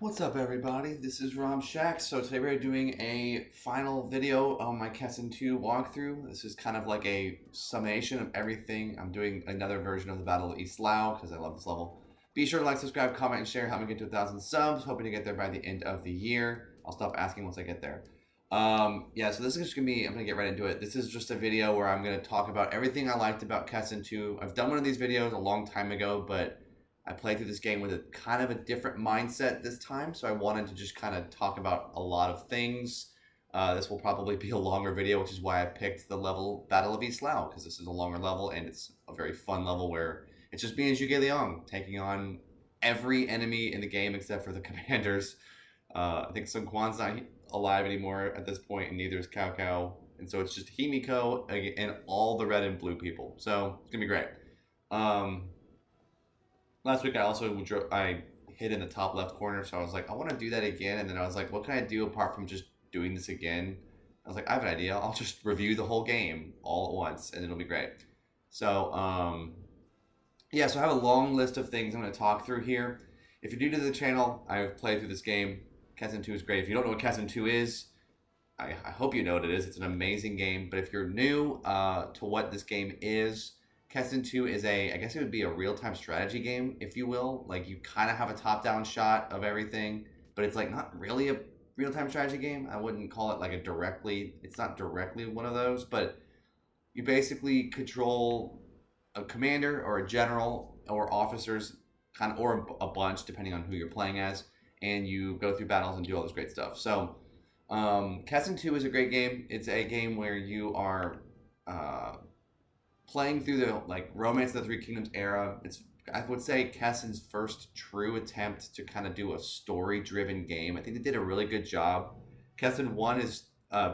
What's up, everybody? This is Rom Shack. So today we're doing a final video on my Kessen 2 walkthrough. This is kind of like a summation of everything. I'm doing another version of the Battle of East Lao because I love this level. Be sure to like, subscribe, comment, and share. Help me get to 1,000 subs. Hoping to get there by the end of the year. I'll stop asking once I get there. Yeah, so this is just gonna be, I'm gonna get right into it. This is just a video where I'm gonna talk about everything I liked about Kessen 2. I've done one of these videos a long time ago, but I played through this game with a kind of a different mindset this time, so I wanted to just kind of talk about a lot of things. This will probably be a longer video, which is why I picked the level Battle of East Lao, because this is a longer level and it's a very fun level where it's just me and Zhuge Liang taking on every enemy in the game except for the commanders. I think Sun Quan's not alive anymore at this point, and neither is Cao Cao. And so it's just Himiko and all the red and blue people. So it's going to be great. Last week I hit in the top left corner, so I was like, I want to do that again, and then I was like, what can I do apart from just doing this again? I was like, I have an idea. I'll just review the whole game all at once, and it'll be great. So, yeah, so I have a long list of things I'm going to talk through here. If you're new to the channel, I've played through this game. Kessen 2 is great. If you don't know what Kessen 2 is, I hope you know what it is. It's an amazing game. But if you're new to what this game is, Kessen 2 is I guess it would be a real-time strategy game, if you will. Like, you kind of have a top-down shot of everything, but it's like not really a real-time strategy game. I wouldn't call it like it's not directly one of those, but you basically control a commander or a general or officers, or a bunch, depending on who you're playing as, and you go through battles and do all this great stuff. So, Kessen 2 is a great game. It's a game where you are playing through the Romance of the Three Kingdoms era. It's, I would say, Kessen's first true attempt to kind of do a story-driven game. I think they did a really good job. Kessen 1 is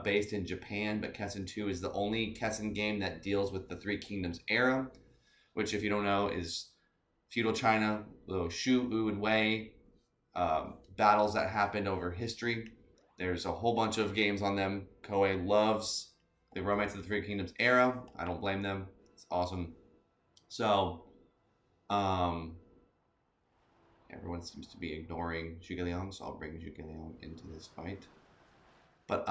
based in Japan, but Kessen 2 is the only Kessen game that deals with the Three Kingdoms era, which, if you don't know, is feudal China, the Shu, Wu, and Wei, battles that happened over history. There's a whole bunch of games on them. Koei loves the Romance of the Three Kingdoms era. I don't blame them. It's awesome. So, everyone seems to be ignoring Zhuge Liang, so I'll bring Zhuge Liang into this fight. But,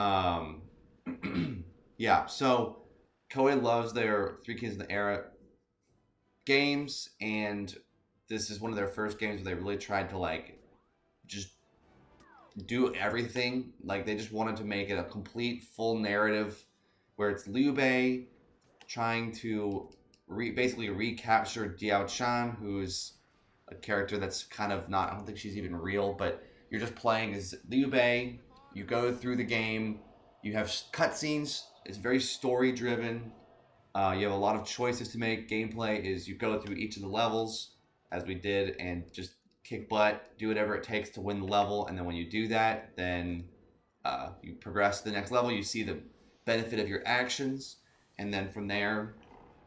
yeah, so Koei loves their Three Kingdoms of the era games, and this is one of their first games where they really tried to just do everything. Like, they just wanted to make it a complete full narrative where it's Liu Bei trying to basically recapture Diao Chan, who's a character that's kind of not, I don't think she's even real, but you're just playing as Liu Bei. You go through the game, you have cutscenes, it's very story driven. You have a lot of choices to make. Gameplay is you go through each of the levels, as we did, and just kick butt, do whatever it takes to win the level, and then when you do that, then you progress to the next level. You see the benefit of your actions, and then from there,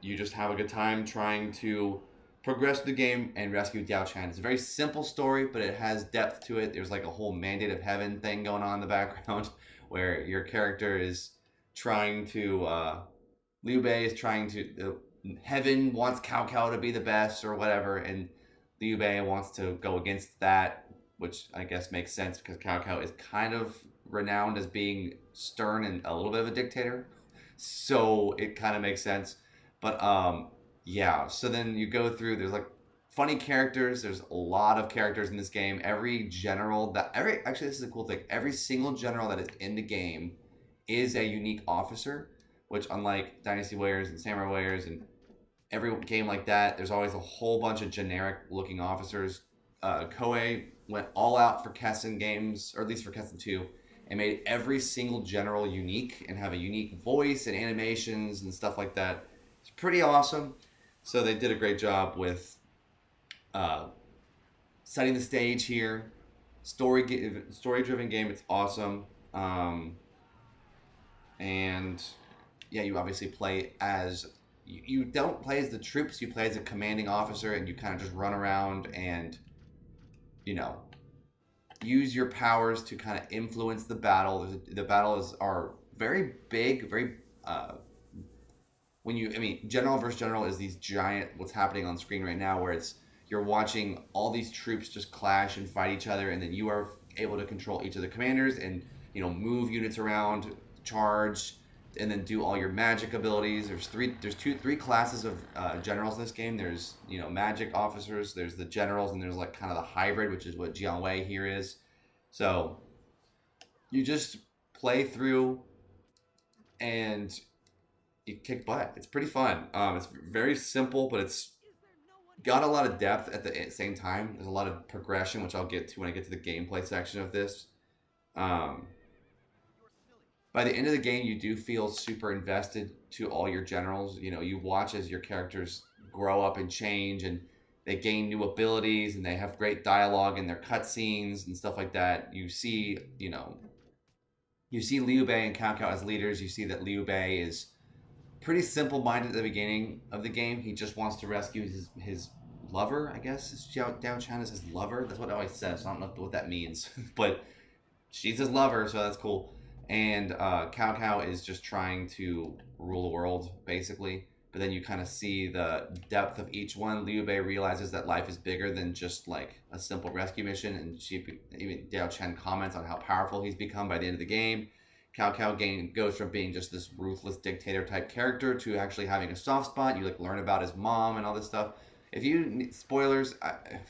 you just have a good time trying to progress the game and rescue Diao Chan. It's a very simple story, but it has depth to it. There's like a whole Mandate of Heaven thing going on in the background where your character is trying to, Liu Bei is trying to, Heaven wants Cao Cao to be the best or whatever, and Liu Bei wants to go against that, which I guess makes sense because Cao Cao is kind of renowned as being stern and a little bit of a dictator. So it kind of makes sense. But yeah, so then you go through, there's like funny characters. There's a lot of characters in this game. Actually, this is a cool thing. Every single general that is in the game is a unique officer, which, unlike Dynasty Warriors and Samurai Warriors and every game like that, there's always a whole bunch of generic looking officers. Koei went all out for Kessen games, or at least for Kessen 2, and made every single general unique and have a unique voice and animations and stuff like that. It's pretty awesome. So they did a great job with setting the stage here. Story-driven game. It's awesome. And yeah, you obviously play as... You don't play as the troops. You play as a commanding officer, and you kind of just run around and, use your powers to kind of influence the battle. The battles are very big, very general versus general is these giant, what's happening on screen right now, where it's you're watching all these troops just clash and fight each other, and then you are able to control each of the commanders and move units around, charge, and then do all your magic abilities. Three classes of generals in this game. There's magic officers, there's the generals, and there's like kind of the hybrid, which is what Jiang Wei here is. So you just play through and you kick butt. It's pretty fun. It's very simple, but it's got a lot of depth at the same time. There's a lot of progression, which I'll get to when I get to the gameplay section of this. Um, by the end of the game, you do feel super invested to all your generals. You watch as your characters grow up and change, and they gain new abilities, and they have great dialogue in their cutscenes and stuff like that. You see Liu Bei and Cao Cao as leaders. You see that Liu Bei is pretty simple-minded at the beginning of the game. He just wants to rescue his lover, I guess. Diao Chan is his lover. That's what it always says. I don't know what that means. But she's his lover, so that's cool. And Cao Cao is just trying to rule the world, basically. But then you kind of see the depth of each one. Liu Bei realizes that life is bigger than just like a simple rescue mission. And even Diao Chen comments on how powerful he's become by the end of the game. Cao Cao goes from being just this ruthless dictator type character to actually having a soft spot. You like learn about his mom and all this stuff. If you need spoilers,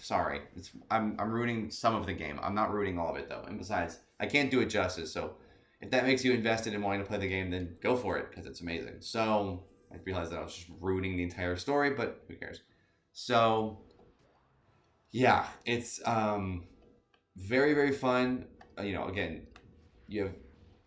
sorry, I'm ruining some of the game. I'm not ruining all of it though. And besides, I can't do it justice. So if that makes you invested in wanting to play the game, then go for it because it's amazing. So I realized that I was just ruining the entire story, but who cares? So yeah, it's very, very fun. Again, you have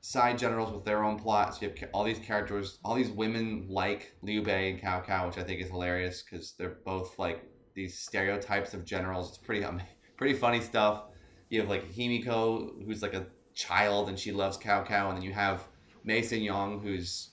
side generals with their own plots. You have all these characters, all these women like Liu Bei and Cao Cao, which I think is hilarious because they're both like these stereotypes of generals. It's pretty funny stuff. You have like Himiko, who's like a child and she loves Cao Cao, and then you have Mei Sin Yong, who's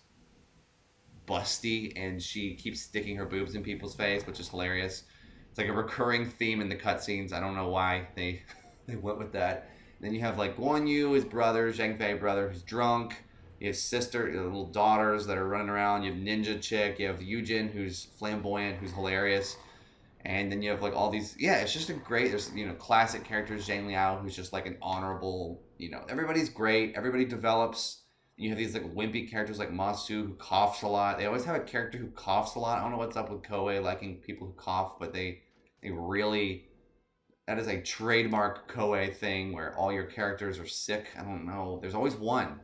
busty and she keeps sticking her boobs in people's face, which is hilarious. It's like a recurring theme in the cutscenes. I don't know why they went with that. Then you have like Guan Yu, his brother, Zhang Fei brother, who's drunk. You have sister, little daughters that are running around. You have Ninja Chick. You have Yujin, who's flamboyant, who's hilarious. And then you have like all these. Yeah, it's just a great. There's classic characters. Zhang Liao, who's just like an honorable. Everybody's great. Everybody develops. You have these like wimpy characters like Masu, who coughs a lot. They always have a character who coughs a lot. I don't know what's up with Koei liking people who cough, but they really. That is a trademark Koei thing where all your characters are sick. I don't know. There's always one.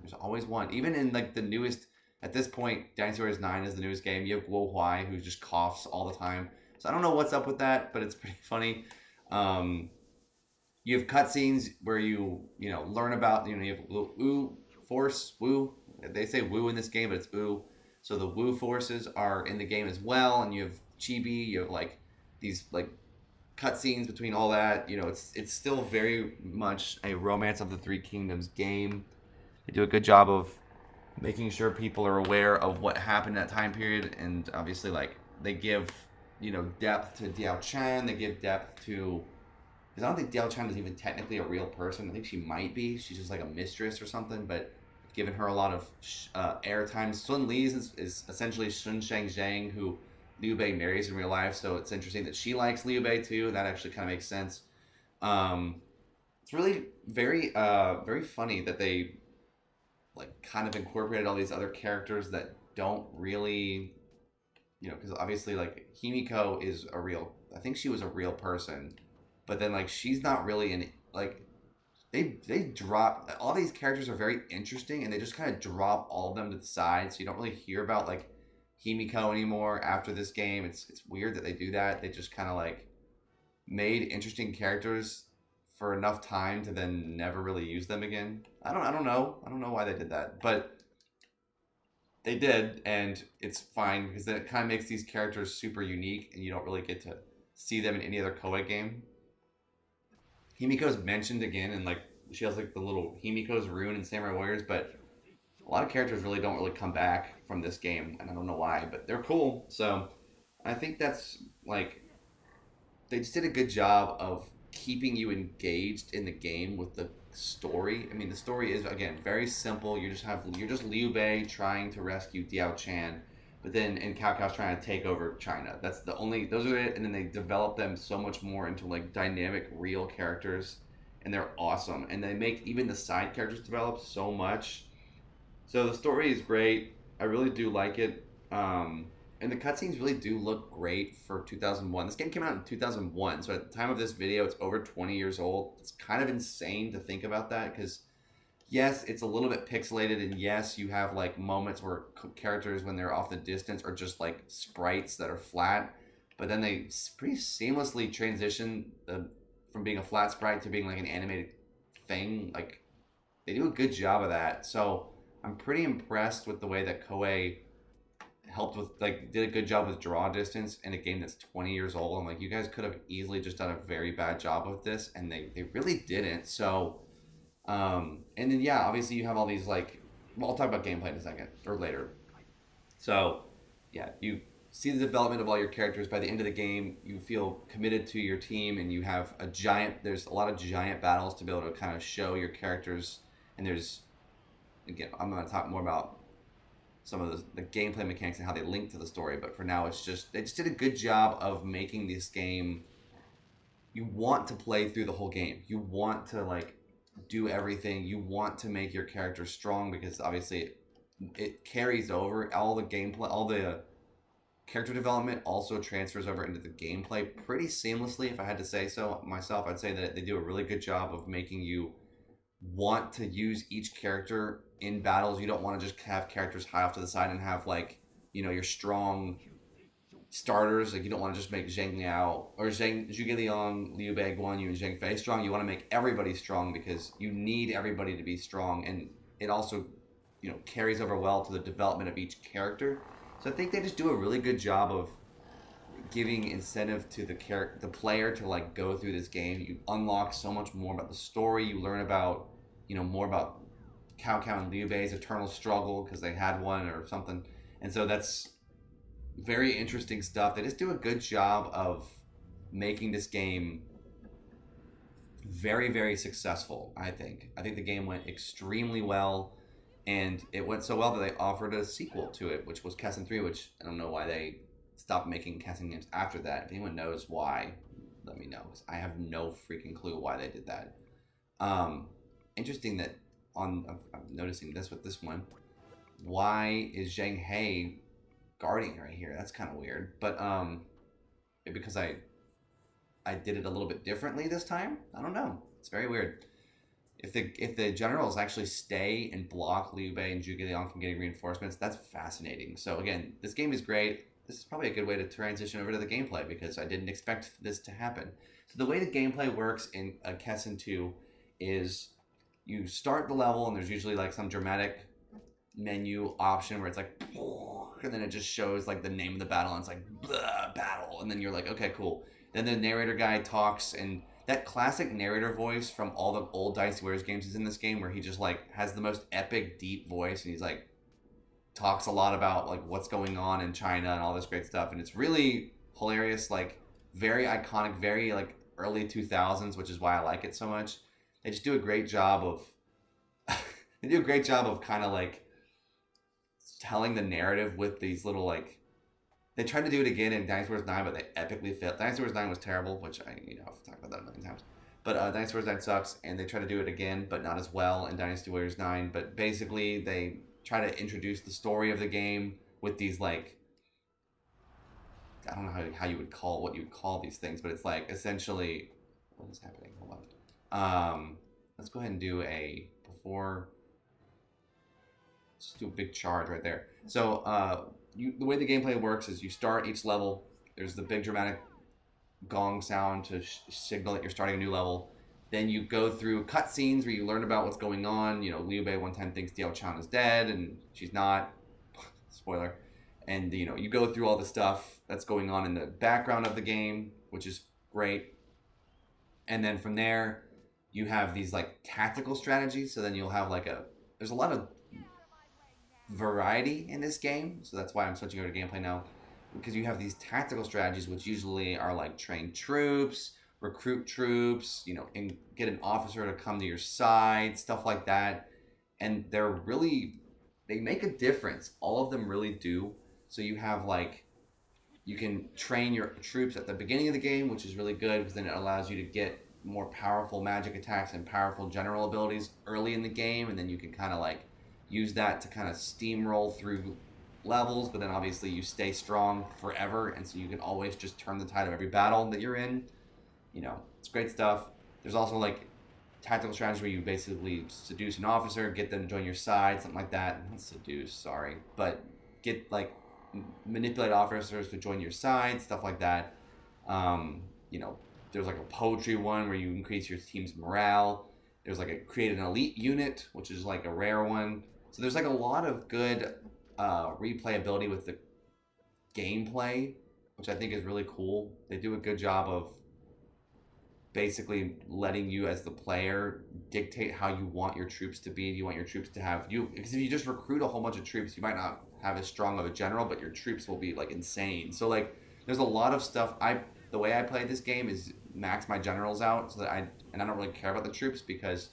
Even in like the newest, at this point, Dynasty Warriors 9 is the newest game. You have Guo Huai, who just coughs all the time. So I don't know what's up with that, but it's pretty funny. You have cutscenes where you learn about, you have Wu Force, Wu. They say Wu in this game, but it's Wu. So the Wu forces are in the game as well. And you have Chibi, you have like these like cutscenes between all that. It's still very much a Romance of the Three Kingdoms game. They do a good job of making sure people are aware of what happened in that time period, and obviously like they give depth to Diao Chan. They give depth to, because I don't think Diao Chan is even technically a real person. I think she might be. She's just like a mistress or something, but given her a lot of airtime. Sun Li is essentially Sun Shangzhang, who Liu Bei marries in real life, so it's interesting that she likes Liu Bei too. That actually kind of makes sense. It's really very, very funny that they like kind of incorporated all these other characters that don't really, because obviously like Himiko is a real. I think she was a real person, but then like she's not really in like. They drop all these characters are very interesting, and they just kind of drop all of them to the side, so you don't really hear about like Himiko anymore after this game. It's weird that they do that. They just kind of like made interesting characters for enough time to then never really use them again. I don't know why they did that, but they did, and it's fine because then it kind of makes these characters super unique, and you don't really get to see them in any other Koei game. Himiko's mentioned again, and like she has like the little Himiko's rune in Samurai Warriors, but a lot of characters really don't really come back from this game, and I don't know why, but they're cool. So I think that's like they just did a good job of keeping you engaged in the game with the story. I mean, the story is again very simple. You're just Liu Bei trying to rescue Diao Chan, but then and Cao Cao's trying to take over China. That's the only those are it, and then they develop them so much more into like dynamic, real characters, and they're awesome. And they make even the side characters develop so much. So the story is great. I really do like it. And the cutscenes really do look great for 2001. This game came out in 2001, so at the time of this video, it's over 20 years old. It's kind of insane to think about that because yes, it's a little bit pixelated, and yes, you have like moments where characters, when they're off the distance, are just like sprites that are flat. But then they pretty seamlessly transition from being a flat sprite to being like an animated thing. Like they do a good job of that. So I'm pretty impressed with the way that Koei helped with like did a good job with draw distance in a game that's 20 years old. I'm like, you guys could have easily just done a very bad job with this, and they really didn't. So and then yeah, obviously you have all these like, well, I'll talk about gameplay in a second or later. So yeah, you see the development of all your characters. By the end of the game, you feel committed to your team, and you have there's a lot of giant battles to be able to kind of show your characters. And there's, again, I'm going to talk more about some of the gameplay mechanics and how they link to the story, but for now it's just, they just did a good job of making this game, you want to play through the whole game. You want to like do everything. You want to make your character strong because obviously it carries over all the gameplay, all the character development also transfers over into the gameplay pretty seamlessly. If I had to say so myself, I'd say that they do a really good job of making you want to use each character in battles. You don't want to just have characters high off to the side and have like, you know, your strong starters. Like you don't want to just make Zheng Liao or Zhuge Liang, Liu Bei, Guan Yu, and Zheng Fei strong. You want to make everybody strong because you need everybody to be strong, and it also, you know, carries over well to the development of each character. So I think they just do a really good job of giving incentive to the player to like go through this game. You unlock so much more about the story. You learn about, you know, more about Cao Cao and Liu Bei's eternal struggle because they had one or something. And so that's very interesting stuff. They just do a good job of making this game very, very successful, I think. I think the game went extremely well, and it went so well that they offered a sequel to it, which was Kessen 3, which I don't know why they stopped making Kessen games after that. If anyone knows why, let me know, because I have no freaking clue why they did that. Interesting that I'm noticing this with this one. Why is Zheng He guarding right here? That's kind of weird. But because I did it a little bit differently this time. I don't know. It's very weird. If the generals actually stay and block Liu Bei and Zhuge Liang from getting reinforcements, that's fascinating. So again, this game is great. This is probably a good way to transition over to the gameplay because I didn't expect this to happen. So the way the gameplay works in Kessen 2 is you start the level and there's usually like some dramatic menu option where it's like, and then it just shows like the name of the battle and it's like battle, and then you're like, okay, cool. Then the narrator guy talks, and that classic narrator voice from all the old Dynasty Warriors games is in this game, where he just like has the most epic deep voice, and he's like talks a lot about like what's going on in China and all this great stuff, and it's really hilarious, like very iconic, very like early 2000s, which is why I like it so much. They just do a great job of they do a great job of kind of like telling the narrative with these little like, they tried to do it again in Dynasty Warriors 9, but they epically failed. Dynasty Warriors 9 was terrible, which I've talked about that a million times. But Dynasty Warriors 9 sucks, and they try to do it again, but not as well in Dynasty Warriors 9. But basically, they try to introduce the story of the game with these like, I don't know how you would call what you would call these things, but it's like essentially, what is happening? Hold on. Let's go ahead and do a before. Let's do a big charge right there. So the way the gameplay works is you start each level. There's the big dramatic gong sound to signal that you're starting a new level. Then you go through cutscenes where you learn about what's going on. You know, Liu Bei one time thinks Diao Chan is dead, and she's not. Spoiler. And you know, you go through all the stuff that's going on in the background of the game, which is great. And then from there, you have these like tactical strategies. So then you'll have like there's a lot of variety in this game, so that's why I'm switching over to gameplay now, because you have these tactical strategies which usually are like train troops, recruit troops, you know, and get an officer to come to your side, stuff like that. And they make a difference. All of them really do. So you have like you can train your troops at the beginning of the game, which is really good because then it allows you to get more powerful magic attacks and powerful general abilities early in the game, and then you can kind of like use that to kind of steamroll through levels. But then obviously you stay strong forever, and so you can always just turn the tide of every battle that you're in. It's great stuff. There's also like tactical strategy where you basically seduce an officer, get them to join your side, something like that. Not seduce, sorry, but get like manipulate officers to join your side, stuff like that. Um, you know, there's like a poetry one where you increase your team's morale. There's like a create an elite unit, which is like a rare one. So there's like a lot of good replayability with the gameplay, which I think is really cool. They do a good job of basically letting you as the player dictate how you want your troops to be. Do you want your troops to have you? Because if you just recruit a whole bunch of troops, you might not have as strong of a general, but your troops will be like insane. So like, there's a lot of stuff. The way I play this game is max my generals out so that I don't really care about the troops because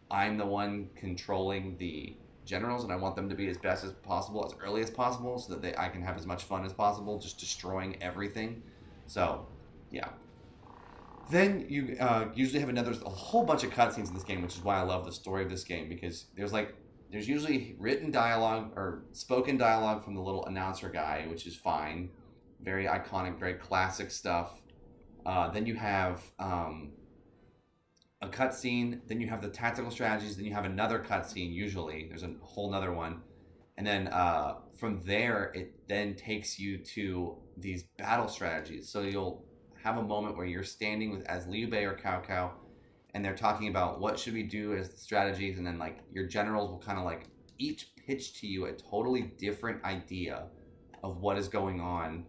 I'm the one controlling the generals and I want them to be as best as possible as early as possible so that I can have as much fun as possible just destroying everything. So yeah, then you usually have a whole bunch of cutscenes in this game, which is why I love the story of this game because there's usually written dialogue or spoken dialogue from the little announcer guy, which is fine, very iconic, very classic stuff. Then you have a cutscene. Then you have the tactical strategies. Then you have another cutscene. Usually, there's a whole nother one, and then from there, it then takes you to these battle strategies. So you'll have a moment where you're standing with as Liu Bei or Cao Cao, and they're talking about what should we do as the strategies, and then like your generals will kind of like each pitch to you a totally different idea of what is going on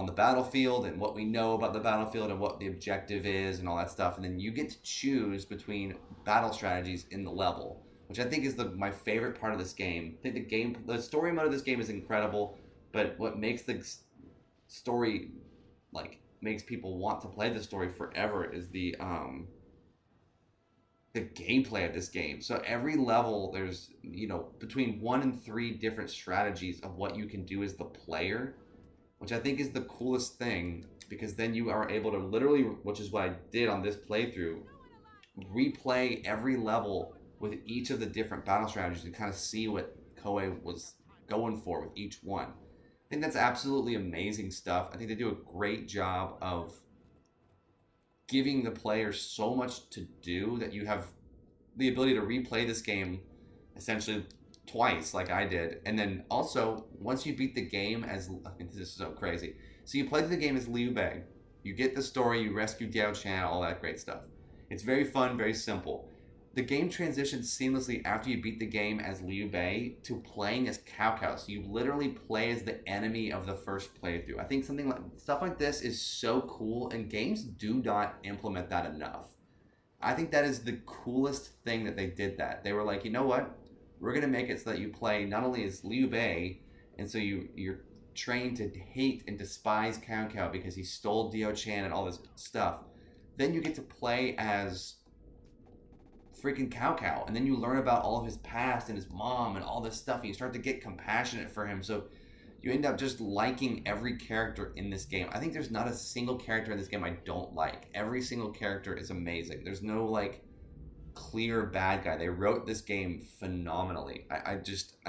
the battlefield and what we know about the battlefield and what the objective is and all that stuff, and then you get to choose between battle strategies in the level, which I think is my favorite part of this game. I think the story mode of this game is incredible, but what makes the story like makes people want to play the story forever is the gameplay of this game. So every level there's between 1 and 3 different strategies of what you can do as the player, which I think is the coolest thing because then you are able to literally, which is what I did on this playthrough, replay every level with each of the different battle strategies and kind of see what Koei was going for with each one. I think that's absolutely amazing stuff. I think they do a great job of giving the player so much to do that you have the ability to replay this game essentially twice like I did. And then also, once you beat the game as... I mean, this is so crazy. So you play the game as Liu Bei. You get the story, you rescue Diao Chan, all that great stuff. It's very fun, very simple. The game transitions seamlessly after you beat the game as Liu Bei to playing as Cao Cao. So you literally play as the enemy of the first playthrough. I think stuff like this is so cool, and games do not implement that enough. I think that is the coolest thing that they did that. They were like, you know what? We're going to make it so that you play not only as Liu Bei, and so you're trained to hate and despise Cao Cao because he stole Diao Chan and all this stuff. Then you get to play as freaking Cao Cao, and then you learn about all of his past and his mom and all this stuff, and you start to get compassionate for him. So you end up just liking every character in this game. I think there's not a single character in this game I don't like. Every single character is amazing. There's no like clear bad guy. They wrote this game phenomenally. I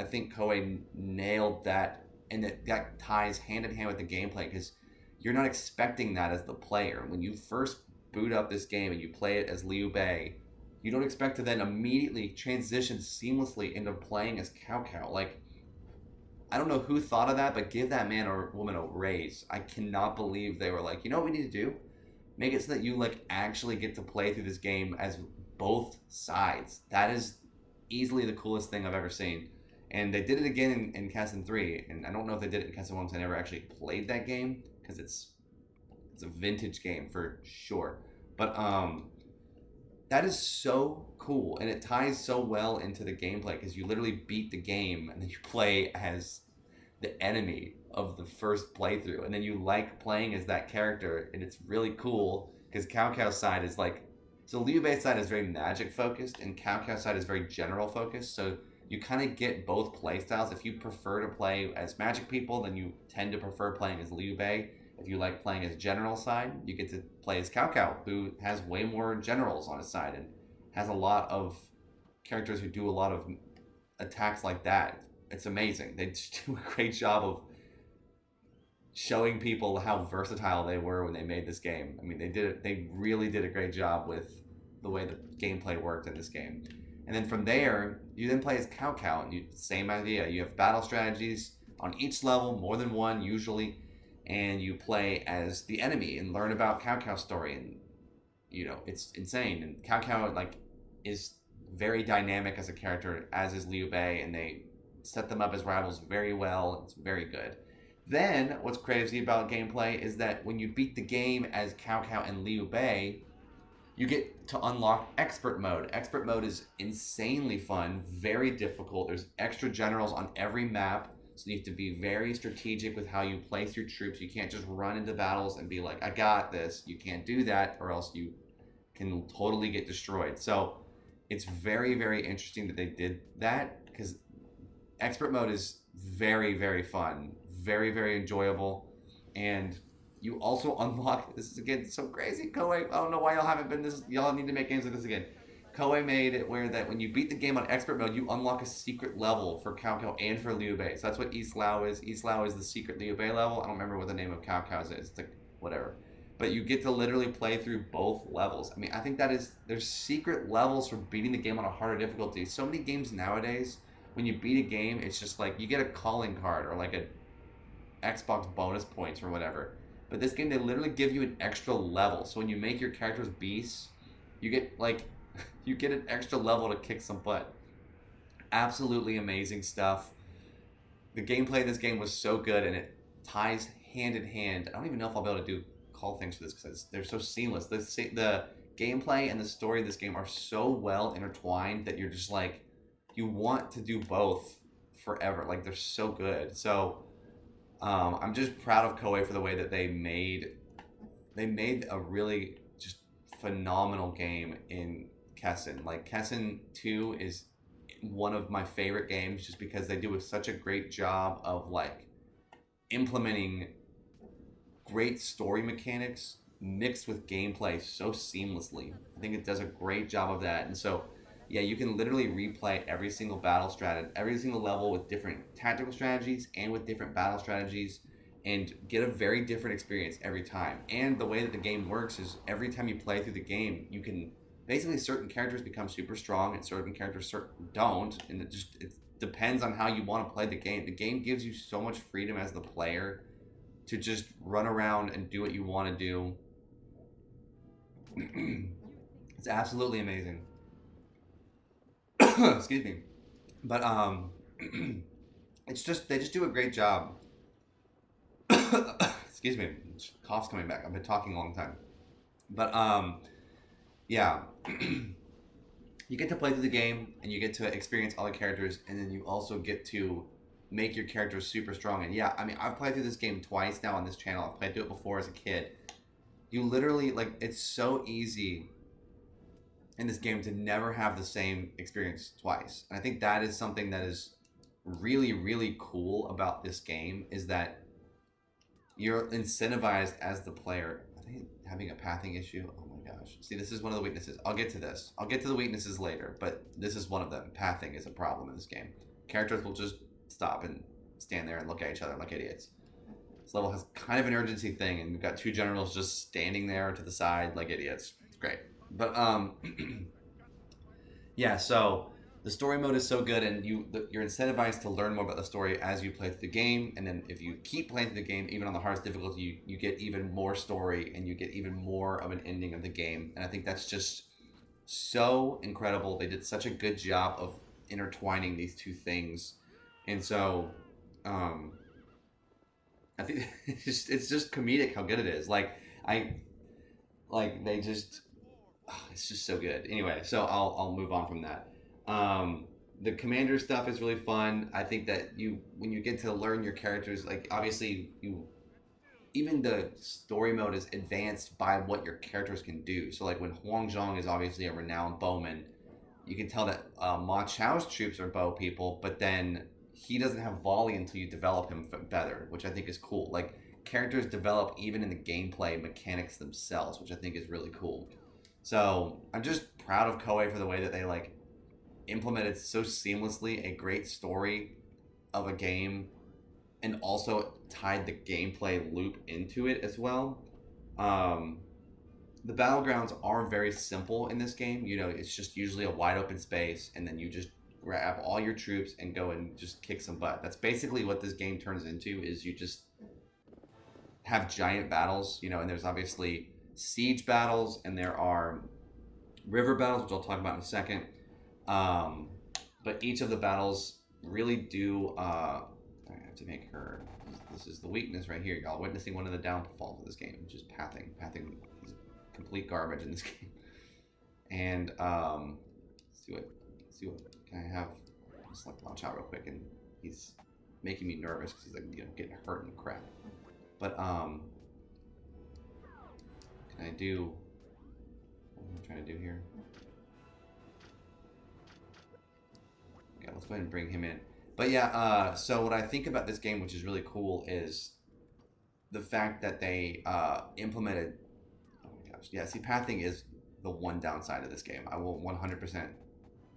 think Koei nailed that, and that ties hand in hand with the gameplay because you're not expecting that as the player. When you first boot up this game and you play it as Liu Bei, you don't expect to then immediately transition seamlessly into playing as Cao Cao. Like, I don't know who thought of that, but give that man or woman a raise. I cannot believe they were like, you know what we need to do? Make it so that you like actually get to play through this game as both sides. That is easily the coolest thing I've ever seen. And they did it again in Kessen 3. And I don't know if they did it in Kessen 1 because I never actually played that game because it's a vintage game for sure. But that is so cool, and it ties so well into the gameplay because you literally beat the game and then you play as the enemy of the first playthrough, and then you like playing as that character, and it's really cool because Cao Cao's side is like, so Liu Bei's side is very magic focused and Cao Cao's side is very general focused. So you kind of get both play styles. If you prefer to play as magic people, then you tend to prefer playing as Liu Bei. If you like playing as general side, you get to play as Cao Cao, who has way more generals on his side and has a lot of characters who do a lot of attacks like that. It's amazing. They just do a great job of showing people how versatile they were when they made this game. I mean, they did it. They really did a great job with the way the gameplay worked in this game. And then from there, you then play as Cao Cao, and same idea. You have battle strategies on each level, more than one usually, and you play as the enemy and learn about Cao Cao's story. And it's insane. And Cao Cao is very dynamic as a character, as is Liu Bei, and they set them up as rivals very well. It's very good. Then, what's crazy about gameplay is that when you beat the game as Cao Cao and Liu Bei, you get to unlock Expert Mode. Expert Mode is insanely fun, very difficult. There's extra generals on every map, so you have to be very strategic with how you place your troops. You can't just run into battles and be like, I got this. You can't do that, or else you can totally get destroyed. So it's very, very interesting that they did that, because Expert Mode is very, very fun, very, very enjoyable, and you also unlock, this is again so crazy, Koei, I don't know why y'all haven't been this, y'all need to make games like this again. Koei made it where that when you beat the game on Expert Mode, you unlock a secret level for Cao Cao and for Liu Bei. So that's what East Lao is. East Lao is the secret Liu Bei level. I don't remember what the name of Cao Cao's is. It's like, whatever. But you get to literally play through both levels. I mean, I think there's secret levels for beating the game on a harder difficulty. So many games nowadays, when you beat a game, it's just like, you get a calling card or like a Xbox bonus points or whatever. But this game, they literally give you an extra level. So when you make your characters beasts, you get you get an extra level to kick some butt. Absolutely amazing stuff. The gameplay of this game was so good, and it ties hand in hand. I don't even know if I'll be able to call things for this because they're so seamless. The gameplay and the story of this game are so well intertwined that you're just like, you want to do both forever. Like, they're so good. So I'm just proud of Koei for the way that they made a really just phenomenal game in Kessen. Like, Kessen 2 is one of my favorite games just because they do such a great job of like implementing great story mechanics mixed with gameplay so seamlessly. I think it does a great job of that. And so yeah, you can literally replay every single battle strategy, every single level with different tactical strategies and with different battle strategies, and get a very different experience every time. And the way that the game works is every time you play through the game, you can basically, certain characters become super strong and certain characters don't, and it depends on how you want to play the game. The game gives you so much freedom as the player to just run around and do what you want to do. It's absolutely amazing. Excuse me. But it's just, they just do a great job. Excuse me, cough's coming back. I've been talking a long time. But yeah. You get to play through the game and you get to experience all the characters, and then you also get to make your characters super strong. And yeah, I mean, I've played through this game twice now on this channel. I've played through it before as a kid. You literally, like, it's so easy in this game to never have the same experience twice. And I think that is something that is really, really cool about this game, is that you're incentivized as the player. I think having a pathing issue. Oh my gosh. See, this is one of the weaknesses. I'll get to this. I'll get to the weaknesses later, but this is one of them. Pathing is a problem in this game. Characters will just stop and stand there and look at each other like idiots. This level has kind of an urgency thing, and we've got two generals just standing there to the side like idiots. It's great. But yeah, so the story mode is so good, and you're incentivized to learn more about the story as you play through the game. And then if you keep playing through the game, even on the hardest difficulty, you get even more story, and you get even more of an ending of the game. And I think that's just so incredible. They did such a good job of intertwining these two things. And so I think it's just comedic how good it is. They just, it's just so good. Anyway, so I'll move on from that. The commander stuff is really fun. I think that when you get to learn your characters, like, obviously even the story mode is advanced by what your characters can do. So like when Huang Zhong is obviously a renowned bowman, you can tell that Ma Chao's troops are bow people, but then he doesn't have volley until you develop him better, which I think is cool. Like characters develop even in the gameplay mechanics themselves, which I think is really cool. So I'm just proud of Koei for the way that they like implemented so seamlessly a great story of a game and also tied the gameplay loop into it as well. Um, the battlegrounds are very simple in this game. You know, it's just usually a wide open space, and then you just grab all your troops and go and just kick some butt. That's basically what this game turns into. Is you just have giant battles, you know, and there's obviously siege battles, and there are river battles, which I'll talk about in a second. Um, but each of the battles really do. I have to make her. This is the weakness right here, y'all. Witnessing one of the downfalls of this game, which is pathing. Pathing is complete garbage in this game. And let's see what can I have? Just like launch out real quick, and he's making me nervous because he's like getting hurt and crap. But can I do? What am I trying to do here? Yeah, let's go ahead and bring him in. But yeah, so what I think about this game, which is really cool, is the fact that they implemented. Oh my gosh, yeah. See, pathing is the one downside of this game. I will 100%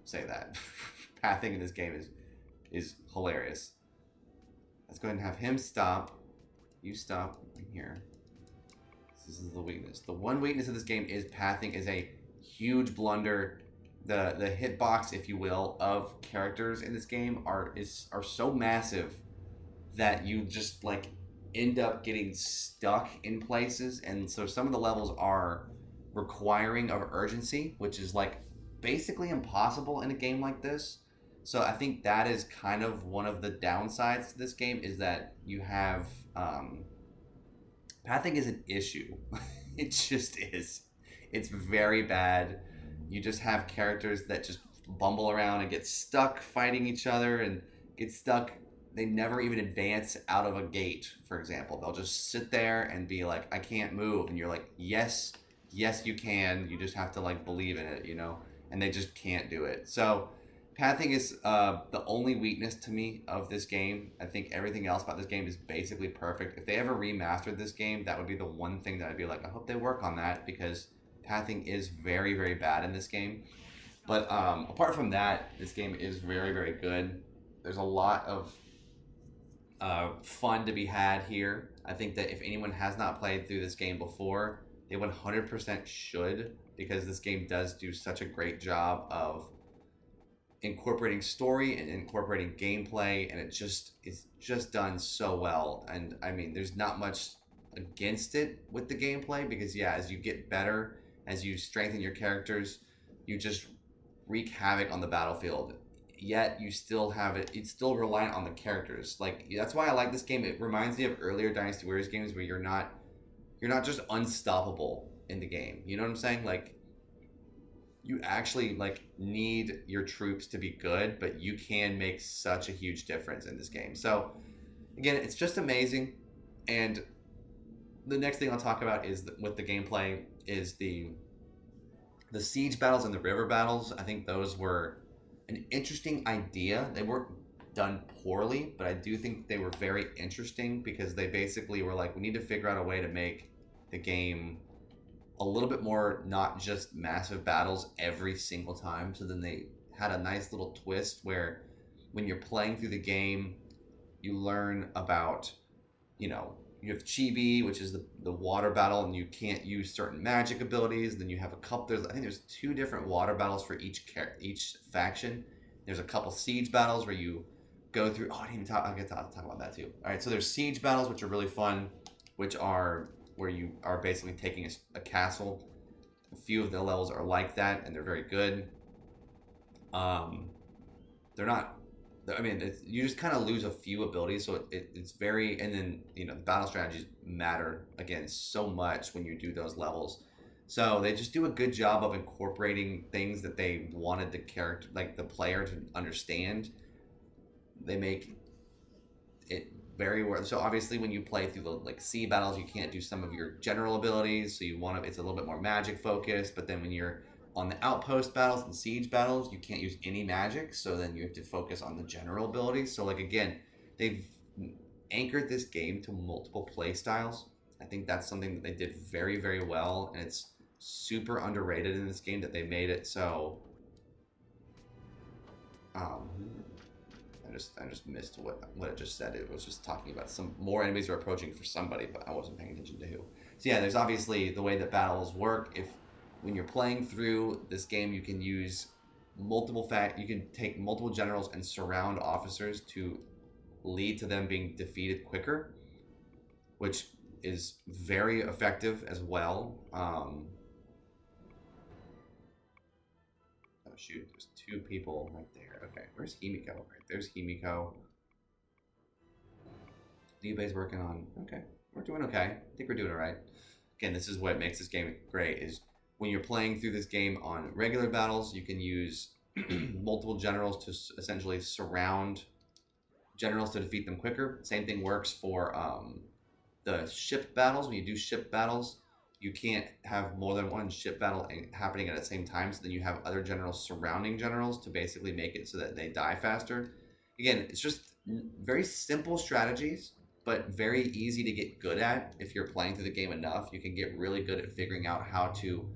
say that pathing in this game is hilarious. Let's go ahead and have him stop. You stop right here. This is the weakness. The one weakness of this game is pathing is a huge blunder. The hitbox, if you will, of characters in this game are so massive that you just like end up getting stuck in places, and so some of the levels are requiring of urgency, which is like basically impossible in a game like this. So I think that is kind of one of the downsides to this game is that you have pathing is an issue. It just is. It's very bad. You just have characters that just bumble around and get stuck fighting each other and get stuck. They never even advance out of a gate, for example. They'll just sit there and be like, I can't move. And you're like, yes, you can. You just have to like believe in it, you know? And they just can't do it. So pathing is the only weakness to me of this game. I think everything else about this game is basically perfect. If they ever remastered this game, that would be the one thing that I'd be like, I hope they work on that, because pathing is very, very bad in this game. But apart from that, this game is very, very good. There's a lot of fun to be had here. I think that if anyone has not played through this game before, they 100% should, because this game does do such a great job of incorporating story and incorporating gameplay, and it's just done so well. And I mean, there's not much against it with the gameplay, because yeah, as you get better, as you strengthen your characters, you just wreak havoc on the battlefield. Yet you still have it's still reliant on the characters. Like, that's why I like this game. It reminds me of earlier Dynasty Warriors games where you're not just unstoppable in the game. You know what I'm saying? Like, you actually like need your troops to be good, but you can make such a huge difference in this game. So again, it's just amazing. And the next thing I'll talk about is with the gameplay is the siege battles and the river battles. I think those were an interesting idea. They weren't done poorly, but I do think they were very interesting, because they basically were like, we need to figure out a way to make the game a little bit more not just massive battles every single time. So then they had a nice little twist where when you're playing through the game, you learn about, you know, you have Chibi, which is the water battle, and you can't use certain magic abilities. Then you have a couple. I think there's 2 different water battles for each faction. There's a couple siege battles where you go through. Oh, I didn't even talk. I'll get to talk about that too. All right, so there's siege battles, which are really fun, which are where you are basically taking a castle. A few of the levels are like that, and they're very good. They're not. I mean, you just kind of lose a few abilities, so it's very. And then, you know, the battle strategies matter again so much when you do those levels. So they just do a good job of incorporating things that they wanted the character, like the player, to understand. They make it very well. So obviously, when you play through the like sea battles, you can't do some of your general abilities. So you want to. It's a little bit more magic focused. But then when you're on the outpost battles and siege battles, you can't use any magic, so then you have to focus on the general abilities. So like again, they've anchored this game to multiple play styles. I think that's something that they did very, very well, and it's super underrated in this game that they made it so. Um, I just missed what it just said. It was just talking about some more enemies are approaching for somebody, but I wasn't paying attention to who. So yeah, there's obviously the way that battles work. If when you're playing through this game, you can use you can take multiple generals and surround officers to lead to them being defeated quicker, which is very effective as well. Oh shoot, there's two people right there. Okay, where's Himiko? Right, there's Himiko. Liube's working on. Okay, we're doing okay. I think we're doing all right. Again, this is what makes this game great. Is when you're playing through this game on regular battles, you can use multiple generals to essentially surround generals to defeat them quicker. Same thing works for the ship battles. When you do ship battles, you can't have more than one ship battle happening at the same time. So then you have other generals surrounding generals to basically make it so that they die faster. Again, it's just very simple strategies, but very easy to get good at if you're playing through the game enough. You can get really good at figuring out how to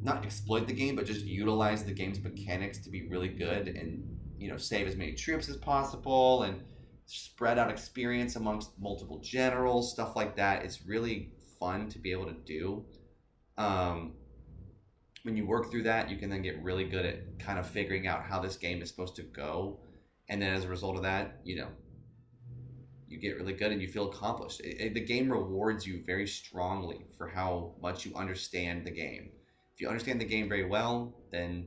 not exploit the game, but just utilize the game's mechanics to be really good and save as many troops as possible and spread out experience amongst multiple generals, stuff like that. It's really fun to be able to do. When you work through that, you can then get really good at kind of figuring out how this game is supposed to go, and then as a result of that, you get really good and you feel accomplished. The game rewards you very strongly for how much you understand the game. If you understand the game very well, then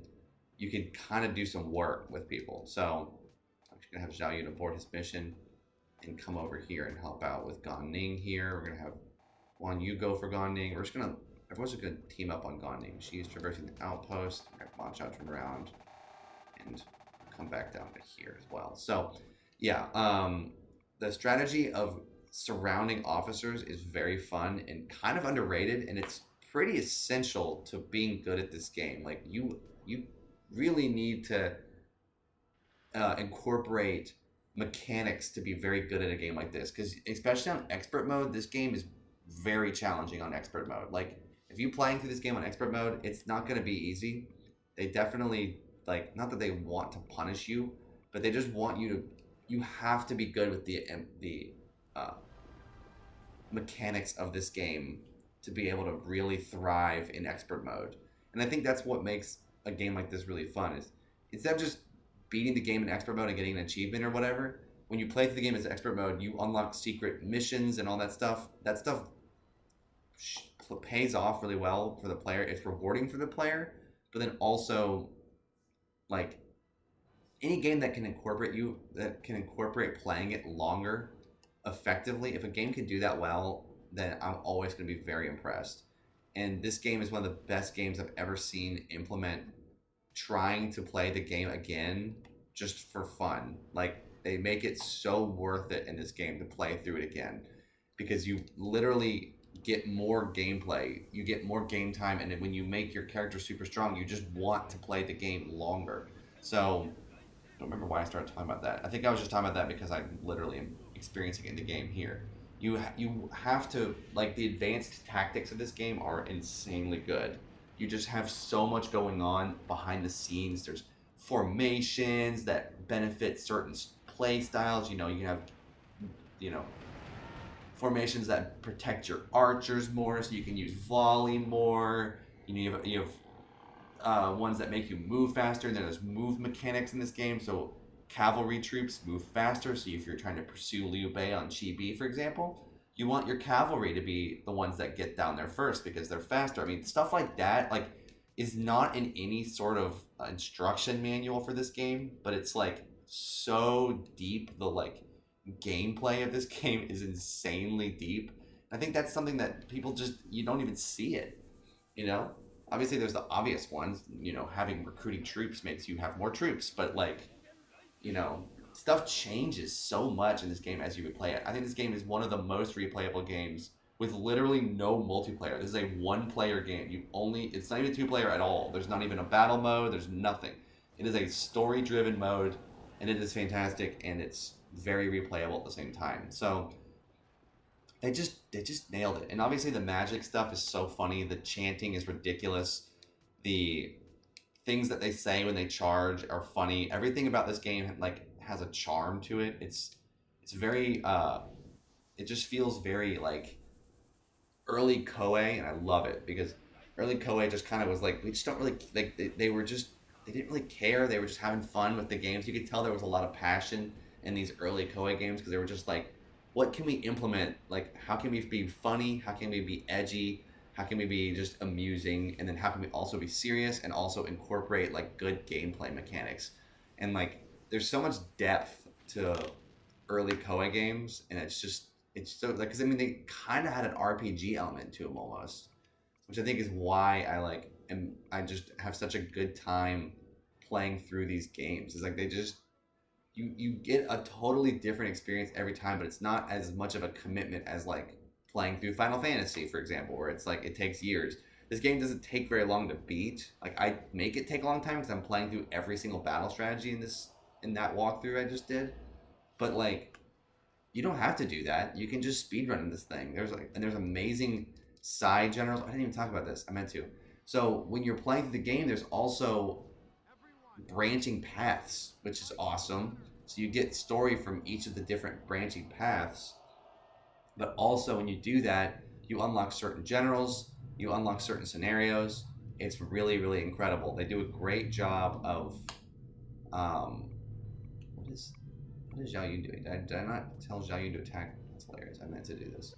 you can kind of do some work with people. So I'm just gonna have Zhao Yun abort his mission and come over here and help out with Gan Ning here. We're gonna have Wan Yu go for Gan Ning. Everyone's just gonna team up on Gan Ning. She's traversing the outpost. We're gonna launch out, turn around, and come back down to here as well. So yeah, the strategy of surrounding officers is very fun and kind of underrated, and it's pretty essential to being good at this game. Like you really need to incorporate mechanics to be very good at a game like this, because especially on expert mode, this game is very challenging on expert mode. Like if you're playing through this game on expert mode, it's not going to be easy. They definitely, like, not that they want to punish you, but they just want you have to be good with the mechanics of this game to be able to really thrive in expert mode. And I think that's what makes a game like this really fun, is instead of just beating the game in expert mode and getting an achievement or whatever, when you play through the game as expert mode, you unlock secret missions and all that stuff. That stuff pays off really well for the player. It's rewarding for the player, but then also, like, any game that can incorporate playing it longer effectively, if a game can do that well, then I'm always going to be very impressed. And this game is one of the best games I've ever seen implement trying to play the game again just for fun. Like, they make it so worth it in this game to play through it again, because you literally get more gameplay, you get more game time, and when you make your character super strong, you just want to play the game longer. So I don't remember why I started talking about that. I think I was just talking about that because I literally am experiencing it in the game here. You have to, like, the advanced tactics of this game are insanely good. You just have so much going on behind the scenes. There's formations that benefit certain play styles. You can have, formations that protect your archers more, so you can use volley more. You have ones that make you move faster, and then there's move mechanics in this game. So cavalry troops move faster. So if you're trying to pursue Liu Bei on Chibi, for example, you want your cavalry to be the ones that get down there first because they're faster. I mean, stuff like that, like, is not in any sort of instruction manual for this game, but it's like so deep. The gameplay of this game is insanely deep. I think that's something that people you don't even see it. Obviously there's the obvious ones. Having recruiting troops makes you have more troops, but stuff changes so much in this game as you replay it. I think this game is one of the most replayable games with literally no multiplayer. This is a one-player game. It's not even two-player at all. There's not even a battle mode. There's nothing. It is a story-driven mode, and it is fantastic, and it's very replayable at the same time. So they just nailed it. And obviously the magic stuff is so funny. The chanting is ridiculous. The things that they say when they charge are funny. Everything about this game like has a charm to it. It's very it just feels very like early Koei, and I love it because early Koei just kind of was like we just don't really like they were just they didn't really care. They were just having fun with the games. You could tell there was a lot of passion in these early Koei games because they were just like, what can we implement? Like, how can we be funny? How can we be edgy? How can we be just amusing? And then how can we also be serious and also incorporate like good gameplay mechanics? And like, there's so much depth to early Koei games, and it's so like because I mean they kind of had an RPG element to them almost, which I think is why I just have such a good time playing through these games. It's like they just you get a totally different experience every time, but it's not as much of a commitment as like playing through Final Fantasy, for example, where it's like it takes years. This game doesn't take very long to beat. Like I make it take a long time because I'm playing through every single battle strategy in that walkthrough I just did. But like you don't have to do that. You can just speedrun this thing. There's amazing side generals. I didn't even talk about this. I meant to. So when you're playing through the game, there's also branching paths, which is awesome. So you get story from each of the different branching paths. But also when you do that, you unlock certain generals, you unlock certain scenarios. It's really, really incredible. They do a great job of um, what is what is Zhao Yun doing? Did I not tell Zhao Yun to attack? That's hilarious. I meant to do this.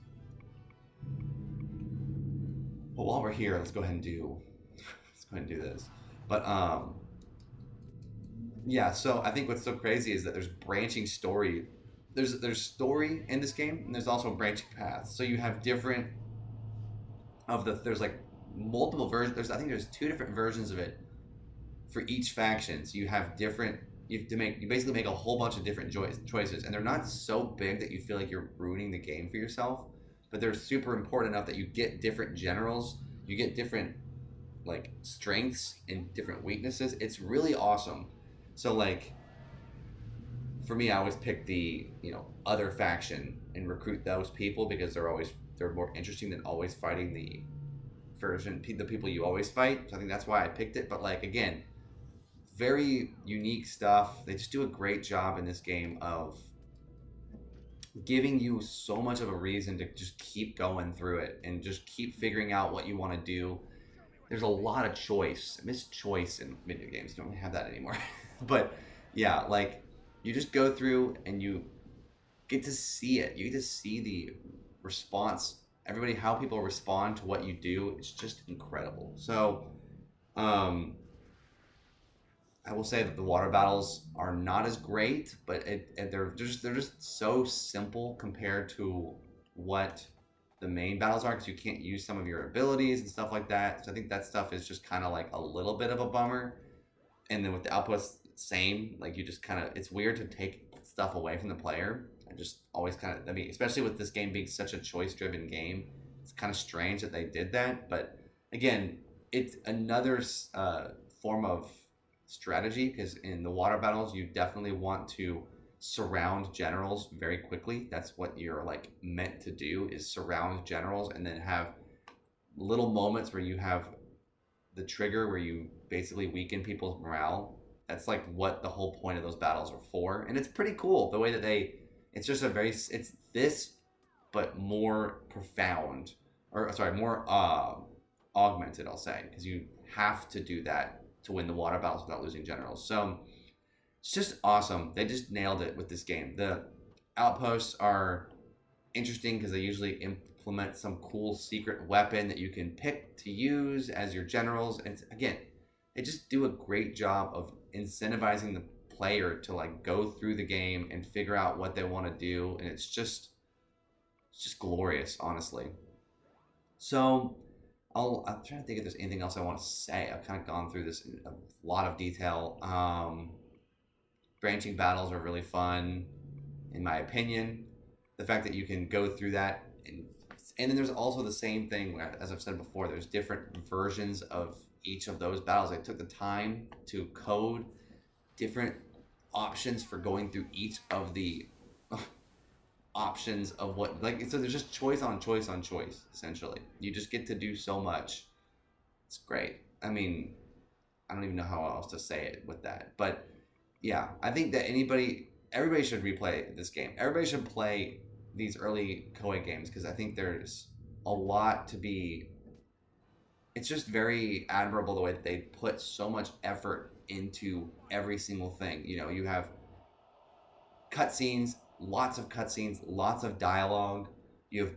Well, while we're here, let's go ahead and do this. But yeah. So I think what's so crazy is that there's branching story. There's story in this game, and there's also branching paths. So you have different there's like multiple versions. I think there's two different versions of it for each faction. So you have different. You basically make a whole bunch of different choices, and they're not so big that you feel like you're ruining the game for yourself, but they're super important enough that you get different generals, you get different like strengths and different weaknesses. It's really awesome. So like for me, I always pick the other faction and recruit those people because they're more interesting than always fighting the people you always fight. So I think that's why I picked it. But like again, very unique stuff. They just do a great job in this game of giving you so much of a reason to just keep going through it and just keep figuring out what you want to do. There's a lot of choice. I miss choice in video games. You don't really have that anymore. But yeah, like you just go through and you get to see it. You get to see the response. Everybody, how people respond to what you do. It's just incredible. So, I will say that the water battles are not as great, but they're just so simple compared to what the main battles are because you can't use some of your abilities and stuff like that. So I think that stuff is just kind of like a little bit of a bummer. And then with the outputs, same. Like you just kind of, it's weird to take stuff away from the player. I just always kind of, I mean, especially with this game being such a choice-driven game, it's kind of strange that they did that. But again, it's another form of strategy because in the water battles you definitely want to surround generals very quickly. That's what you're like meant to do, is surround generals and then have little moments where you have the trigger where you basically weaken people's morale. That's like what the whole point of those battles are for, and it's pretty cool the way that it's just it's this but more profound, or sorry, more augmented, I'll say, because you have to do that to win the water battles without losing generals. So it's just awesome. They just nailed it with this game. The outposts are interesting because they usually implement some cool secret weapon that you can pick to use as your generals. And again, they just do a great job of incentivizing the player to like go through the game and figure out what they want to do. And it's just glorious, honestly. So I'm trying to think if there's anything else I want to say. I've kind of gone through this in a lot of detail. Branching battles are really fun, in my opinion. The fact that you can go through that and And then there's also the same thing, as I've said before, there's different versions of each of those battles. I took the time to code different options for going through each of the options of what, like, so there's just choice on choice on choice, essentially. You just get to do so much. It's great. I mean, I don't even know how else to say it with that. But yeah, I think that everybody should replay this game. Everybody should play these early Koei games because I think there's a lot to be. It's just very admirable the way that they put so much effort into every single thing. You know, you have cutscenes, lots of dialogue. You have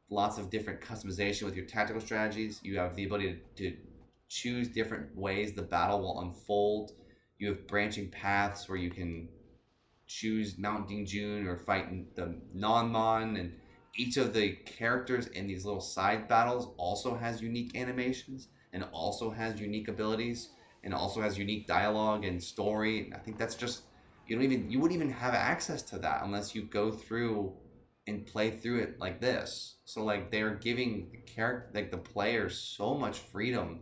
lots of different customization with your tactical strategies. You have the ability to choose different ways the battle will unfold. You have branching paths where you can choose Mount Dingjun or fight the Non-Mon, and each of the characters in these little side battles also has unique animations and also has unique abilities and also has unique dialogue and story. And I think that's just you wouldn't even have access to that unless you go through and play through it like this. So like they're giving the players so much freedom.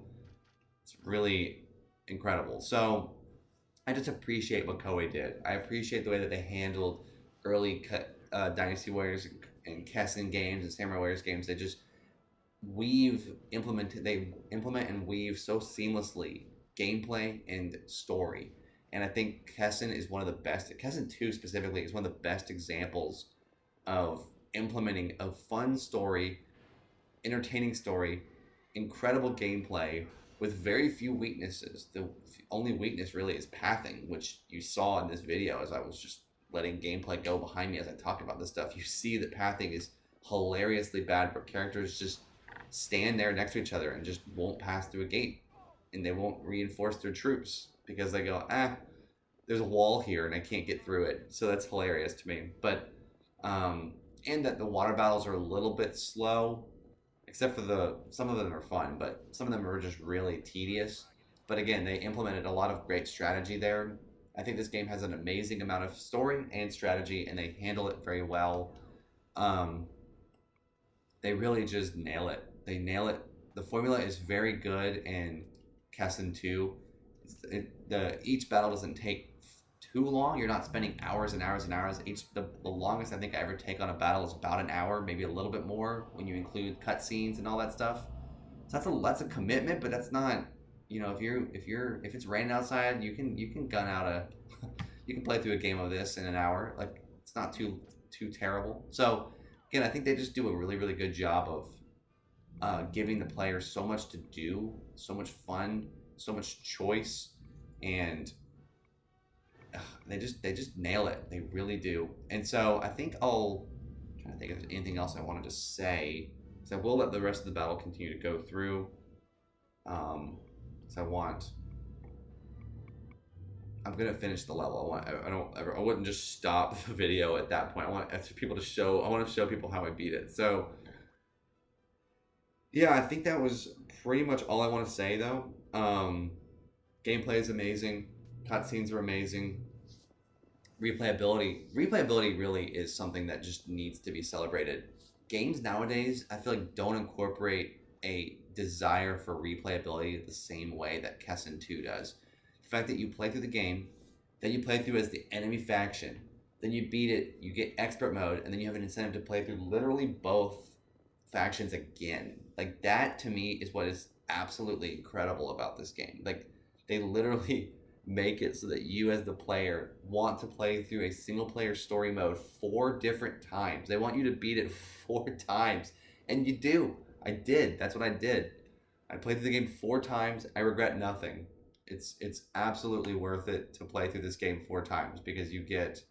It's really incredible. So I just appreciate what Koei did. I appreciate the way that they handled early Dynasty Warriors and Kessen games and Samurai Warriors games. They implement and weave so seamlessly gameplay and story. And I think Kessen is one of the best. Kessen 2 specifically is one of the best examples of implementing a fun story, entertaining story, incredible gameplay with very few weaknesses. The only weakness really is pathing, which you saw in this video as I was just letting gameplay go behind me as I talked about this stuff. You see that pathing is hilariously bad, where characters just stand there next to each other and just won't pass through a gate, and they won't reinforce their troops because they go, there's a wall here and I can't get through it. So that's hilarious to me. But and that the water battles are a little bit slow, except for some of them are fun, but some of them are just really tedious. But again, they implemented a lot of great strategy there. I think this game has an amazing amount of story and strategy, and they handle it very well. Um, they really just nail it. They nail it. The formula is very good in Kessen 2. Each battle doesn't take too long. You're not spending hours and hours and hours. The longest I think I ever take on a battle is about an hour, maybe a little bit more when you include cutscenes and all that stuff. So that's a commitment, but that's not, if it's raining outside, you can gun out you can play through a game of this in an hour. Like, it's not too terrible. So again, I think they just do a really, really good job of giving the players so much to do, so much fun, so much choice, and they just nail it. They really do. And so I think I'm trying to think if there's anything else I wanted to say. So I will let the rest of the battle continue to go through. I'm gonna finish the level. I wouldn't just stop the video at that point. I want to show people how I beat it. So yeah, I think that was pretty much all I want to say though. Gameplay is amazing. Cutscenes are amazing. Replayability really is something that just needs to be celebrated. Games nowadays, I feel like, don't incorporate a desire for replayability the same way that Kessen 2 does. The fact that you play through the game, then you play through as the enemy faction, then you beat it, you get expert mode, and then you have an incentive to play through literally both factions again. Like, that to me is what is absolutely incredible about this game. Like, they literally make it so that you as the player want to play through a single player story mode 4 different times. They want you to beat it 4 times, and you do. I did. That's what I did. I played through the game 4 times. I regret nothing. It's absolutely worth it to play through this game 4 times because you get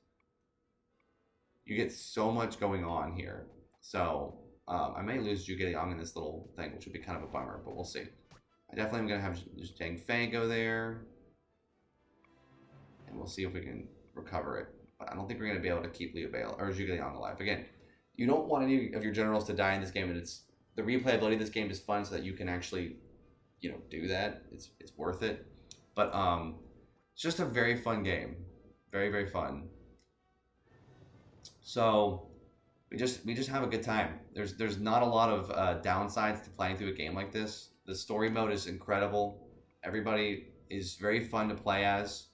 so much going on here. So I may lose Zhuge Liang in this little thing, which would be kind of a bummer, but we'll see. I definitely am going to have Zhang Fei go there, and we'll see if we can recover it. But I don't think we're going to be able to keep Liu Bei or Zhuge Liang alive. Again, you don't want any of your generals to die in this game, and the replayability of this game is fun so that you can actually, do that. It's worth it. But it's just a very fun game. Very, very fun. So we just have a good time. There's not a lot of downsides to playing through a game like this. The story mode is incredible. Everybody is very fun to play as.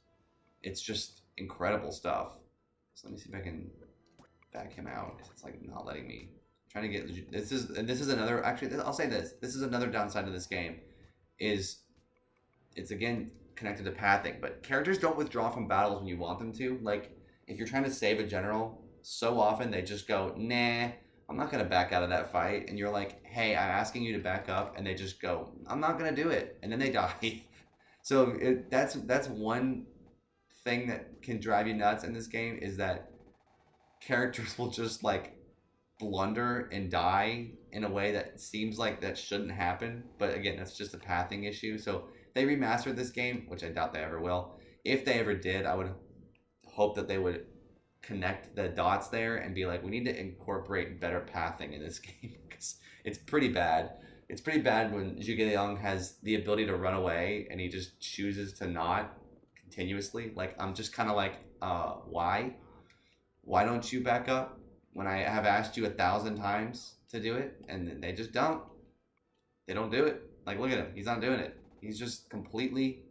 It's just incredible stuff. So let me see if I can back him out. It's like not letting me. I'm trying to get this is another, actually I'll say this is another downside to this game is it's again connected to pathing, but characters don't withdraw from battles when you want them to. Like if you're trying to save a general, so often they just go, nah, I'm not gonna back out of that fight, and you're like, hey, I'm asking you to back up, and they just go, I'm not gonna do it, and then they die. So that's one thing that can drive you nuts in this game is that characters will just like blunder and die in a way that seems like that shouldn't happen. But again, that's just a pathing issue. So they remastered this game, which I doubt they ever will. If they ever did, I would hope that they would connect the dots there and be like, we need to incorporate better pathing in this game because it's pretty bad. It's pretty bad when Zhuge Liang has the ability to run away and he just chooses to not continuously. Like I'm just kind of like, why? Why don't you back up when I have asked you 1,000 times to do it? And they just don't. They don't do it. Like look at him. He's not doing it. He's just completely.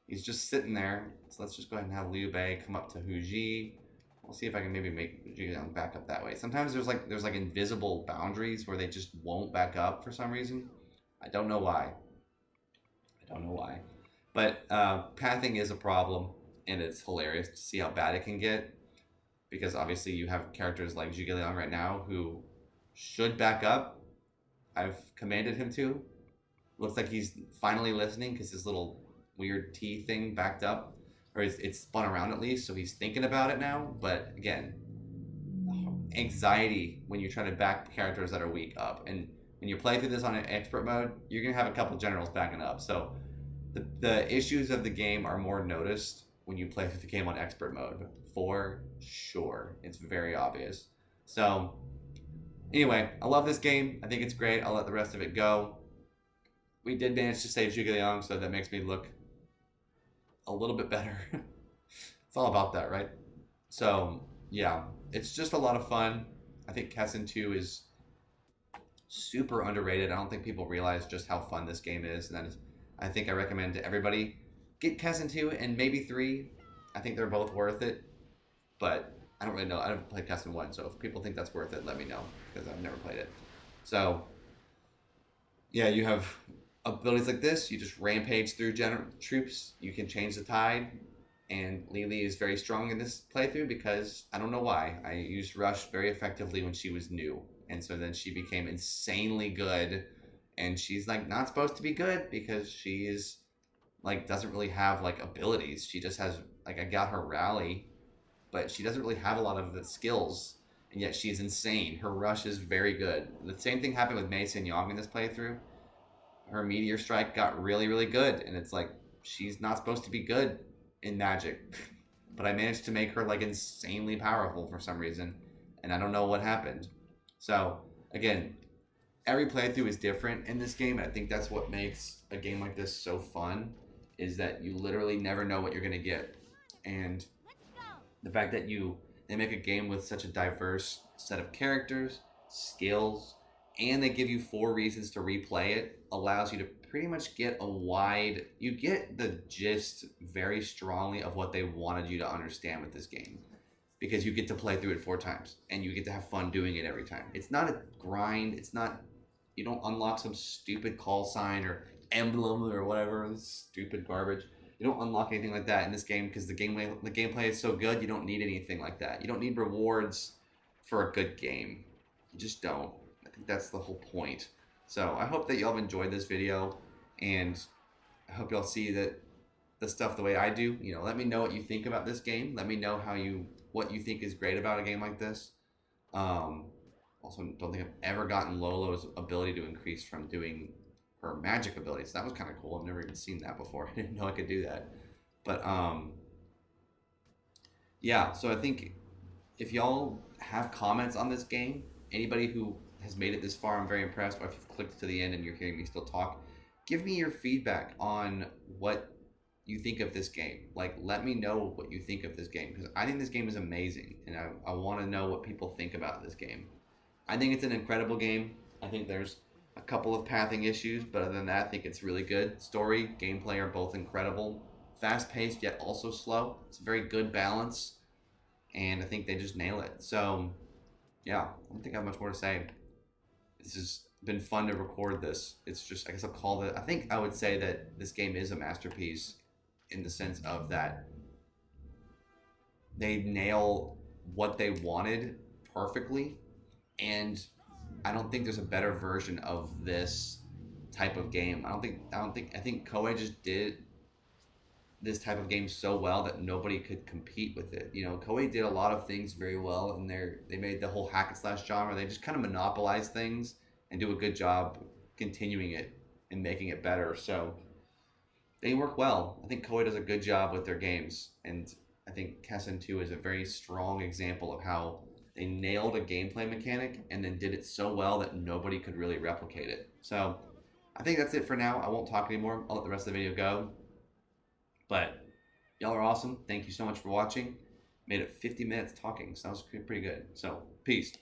He's just sitting there. So let's just go ahead and have Liu Bei come up to Hu Ji. We'll see if I can maybe make Zhuge back up that way. Sometimes there's like invisible boundaries where they just won't back up for some reason. I don't know why. I don't know why. But pathing is a problem, and it's hilarious to see how bad it can get. Because obviously you have characters like Zhuge Liang right now who should back up. I've commanded him to. Looks like he's finally listening because his little weird T thing backed up. Or it's spun around at least, so he's thinking about it now. But again, anxiety when you're trying to back characters that are weak up. And when you play through this on an expert mode, you're going to have a couple generals backing up. So the issues of the game are more noticed when you play through the game on expert mode. For sure. It's very obvious. So, anyway, I love this game. I think it's great. I'll let the rest of it go. We did manage to save Zhuge Liang, so that makes me look a little bit better. It's all about that, right? So, yeah, it's just a lot of fun. I think Kessen 2 is super underrated. I don't think people realize just how fun this game is. And I think I recommend to everybody get Kessen 2 and maybe 3. I think they're both worth it. But I don't really know. I haven't played Kessen 1, so if people think that's worth it, let me know, because I've never played it. So, yeah, you have abilities like this. You just rampage through troops. You can change the tide. And Lily is very strong in this playthrough because, I don't know why, I used Rush very effectively when she was new. And so then she became insanely good. And she's, like, not supposed to be good because she is, like, doesn't really have, like, abilities. She just has, like, I got her rally, but she doesn't really have a lot of the skills, and yet she's insane. Her rush is very good. The same thing happened with Mei Sin Yong in this playthrough. Her Meteor Strike got really, really good, and it's like, she's not supposed to be good in Magic. But I managed to make her, like, insanely powerful for some reason, and I don't know what happened. So, again, every playthrough is different in this game, and I think that's what makes a game like this so fun, is that you literally never know what you're going to get. And the fact that they make a game with such a diverse set of characters, skills, and they give you 4 reasons to replay it allows you to pretty much get you get the gist very strongly of what they wanted you to understand with this game. Because you get to play through it 4 times, and you get to have fun doing it every time. It's not a grind, you don't unlock some stupid call sign or emblem or whatever, stupid garbage. You don't unlock anything like that in this game because the gameplay is so good. You don't need anything like that. You don't need rewards for a good game. You just don't. I think that's the whole point. So I hope that y'all have enjoyed this video, and I hope y'all see the stuff the way I do. Let me know what you think about this game. Let me know what you think is great about a game like this. Also, don't think I've ever gotten Lolo's ability to increase from doing her magic abilities. That was kind of cool. I've never even seen that before. I didn't know I could do that. But yeah, so I think if y'all have comments on this game, anybody who has made it this far, I'm very impressed. Or if you've clicked to the end and you're hearing me still talk, give me your feedback on what you think of this game. Like, let me know what you think of this game, because I think this game is amazing, and I want to know what people think about this game. I think it's an incredible game. I think there's a couple of pathing issues, but other than that, I think it's really good. Story, gameplay are both incredible. Fast paced, yet also slow. It's a very good balance, and I think they just nail it. So, yeah, I don't think I have much more to say. This has been fun to record this. It's just, I guess I'll call it, I think I would say that this game is a masterpiece in the sense of that they nail what they wanted perfectly, and I don't think there's a better version of this type of game. I think Koei just did this type of game so well that nobody could compete with it. You know, Koei did a lot of things very well, and they made the whole hack and slash genre. They just kind of monopolize things and do a good job continuing it and making it better. So they work well. I think Koei does a good job with their games, and I think Kessen 2 is a very strong example of how they nailed a gameplay mechanic and then did it so well that nobody could really replicate it. So I think that's it for now. I won't talk anymore. I'll let the rest of the video go. But y'all are awesome. Thank you so much for watching. Made it 50 minutes talking, so that was pretty good. So, peace.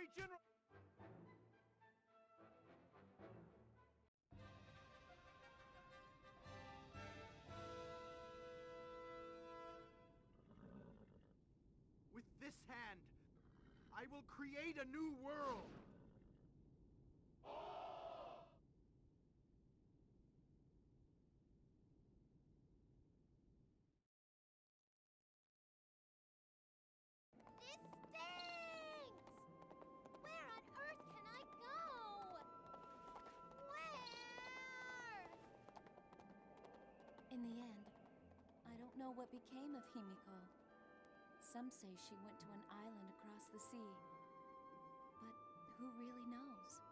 me, General! With this hand, I will create a new world! This stinks! Where on earth can I go? Where? In the end, I don't know what became of Himiko. Some say she went to an island across the sea. But who really knows?